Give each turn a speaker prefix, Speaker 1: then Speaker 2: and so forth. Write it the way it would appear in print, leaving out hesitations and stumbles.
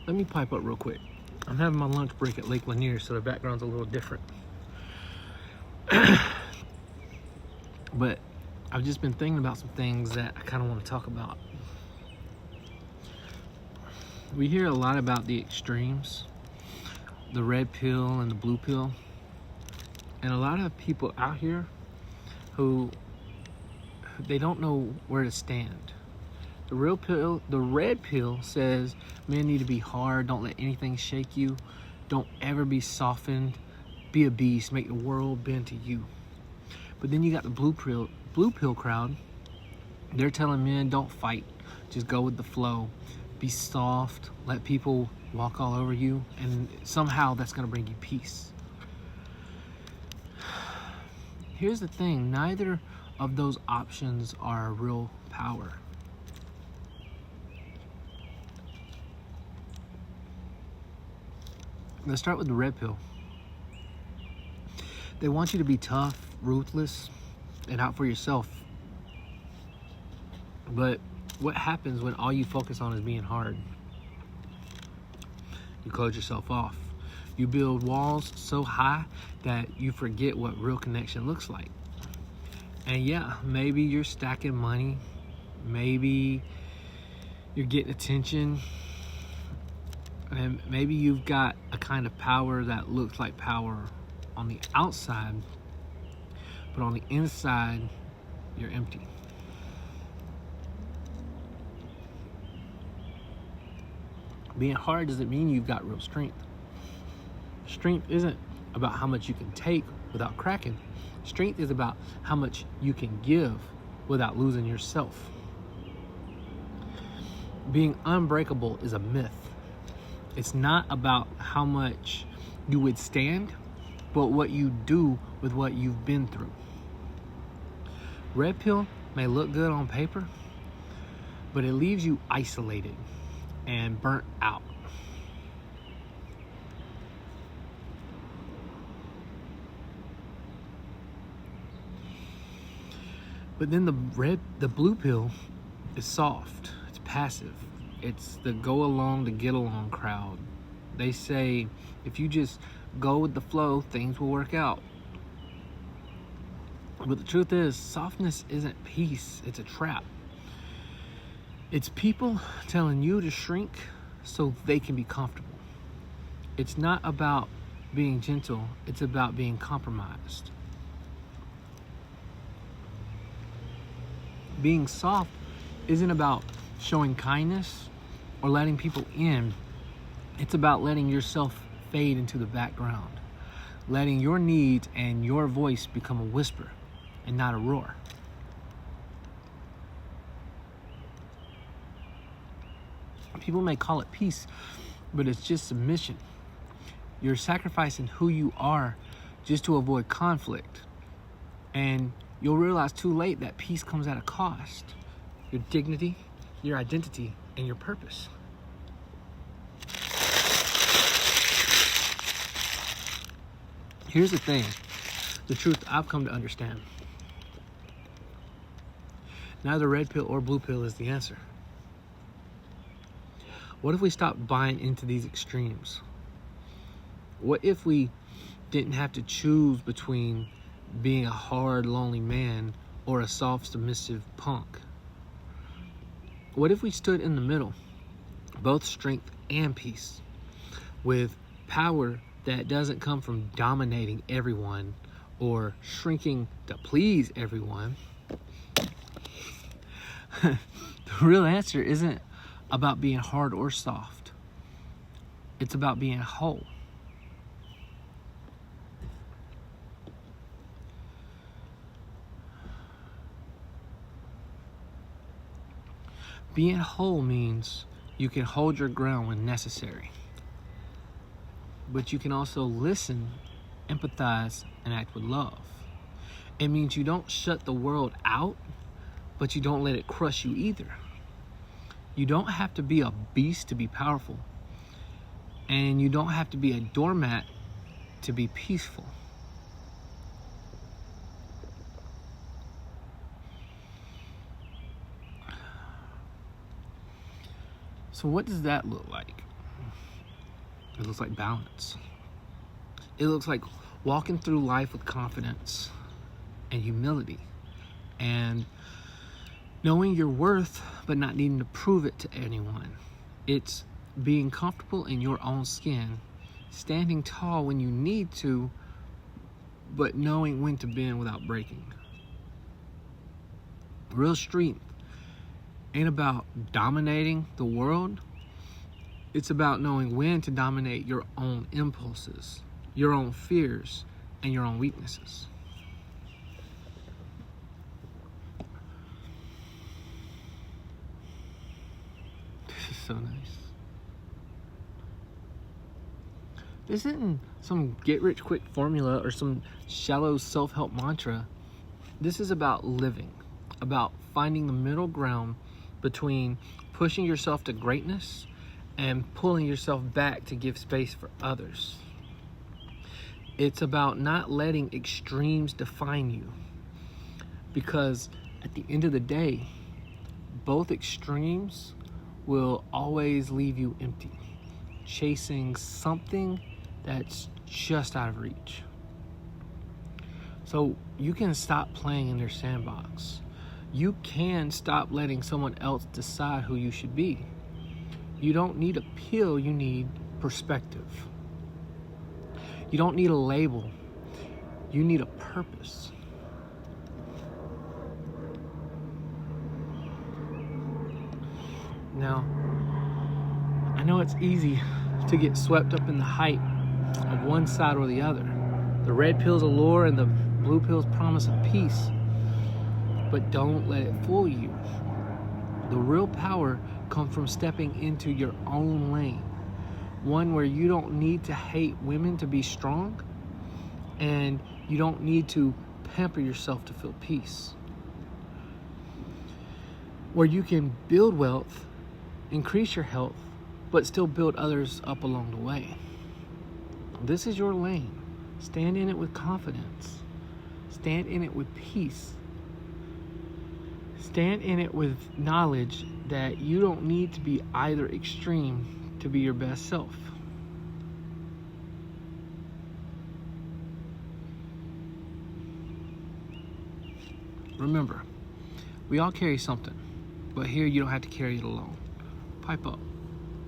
Speaker 1: Let me pipe up real quick. I'm having my lunch break at Lake Lanier, so the background's a little different. But I've just been thinking about some things that I kind of want to talk about. We hear a lot about the extremes, the red pill and the blue pill. And a lot of people out here who they don't know where to stand. The red pill says men need to be hard, don't let anything shake you, don't ever be softened, be a beast, make the world bend to you. But then you got the blue pill crowd. They're telling men don't fight, just go with the flow, be soft, let people walk all over you, and somehow that's going to bring you peace. Here's the thing, neither of those options are real power. Let's start with the red pill. They want you to be tough, ruthless, and out for yourself. But what happens when all you focus on is being hard? You close yourself off. You build walls so high that you forget what real connection looks like. And yeah, maybe you're stacking money. Maybe you're getting attention. And maybe you've got a kind of power that looks like power on the outside, but on the inside, you're empty. Being hard doesn't mean you've got real strength. Strength isn't about how much you can take without cracking. Strength is about how much you can give without losing yourself. Being unbreakable is a myth. It's not about how much you withstand, but what you do with what you've been through. Red pill may look good on paper, but it leaves you isolated and burnt out. But then the blue pill is soft, it's passive. It's the go along to get along crowd. They say if you just go with the flow, things will work out. But the truth is, softness isn't peace, it's a trap. It's people telling you to shrink so they can be comfortable. It's not about being gentle, it's about being compromised. Being soft isn't about showing kindness or letting people in. It's about letting yourself fade into the background, letting your needs and your voice become a whisper and not a roar. People may call it peace, but it's just submission. You're sacrificing who you are just to avoid conflict. And you'll realize too late that peace comes at a cost. Your dignity, your identity, and your purpose. Here's the thing, the truth I've come to understand. Neither red pill or blue pill is the answer. What if we stopped buying into these extremes? What if we didn't have to choose between being a hard, lonely man or a soft, submissive punk? What if we stood in the middle, both strength and peace, with power that doesn't come from dominating everyone or shrinking to please everyone? The real answer isn't about being hard or soft. It's about being whole. Being whole means you can hold your ground when necessary, but you can also listen, empathize, and act with love. It means you don't shut the world out, but you don't let it crush you either. You don't have to be a beast to be powerful, and you don't have to be a doormat to be peaceful. So what does that look like? It looks like balance. It looks like walking through life with confidence and humility and knowing your worth but not needing to prove it to anyone. It's being comfortable in your own skin, standing tall when you need to, but knowing when to bend without breaking. Real strength ain't about dominating the world. It's about knowing when to dominate your own impulses, your own fears, and your own weaknesses. This is so nice. This isn't some get-rich-quick formula or some shallow self-help mantra. This is about living, about finding the middle ground between pushing yourself to greatness and pulling yourself back to give space for others. It's about not letting extremes define you, because at the end of the day, both extremes will always leave you empty, chasing something that's just out of reach. So you can stop playing in their sandbox. You can stop letting someone else decide who you should be. You don't need a pill, you need perspective. You don't need a label, you need a purpose. Now, I know it's easy to get swept up in the hype of one side or the other. The red pill's allure and the blue pill's promise of peace. But don't let it fool you. The real power comes from stepping into your own lane. One where you don't need to hate women to be strong, and you don't need to pamper yourself to feel peace. Where you can build wealth, increase your health, but still build others up along the way. This is your lane. Stand in it with confidence. Stand in it with peace. Stand in it with knowledge that you don't need to be either extreme to be your best self. Remember, we all carry something, but here you don't have to carry it alone. Pipe up.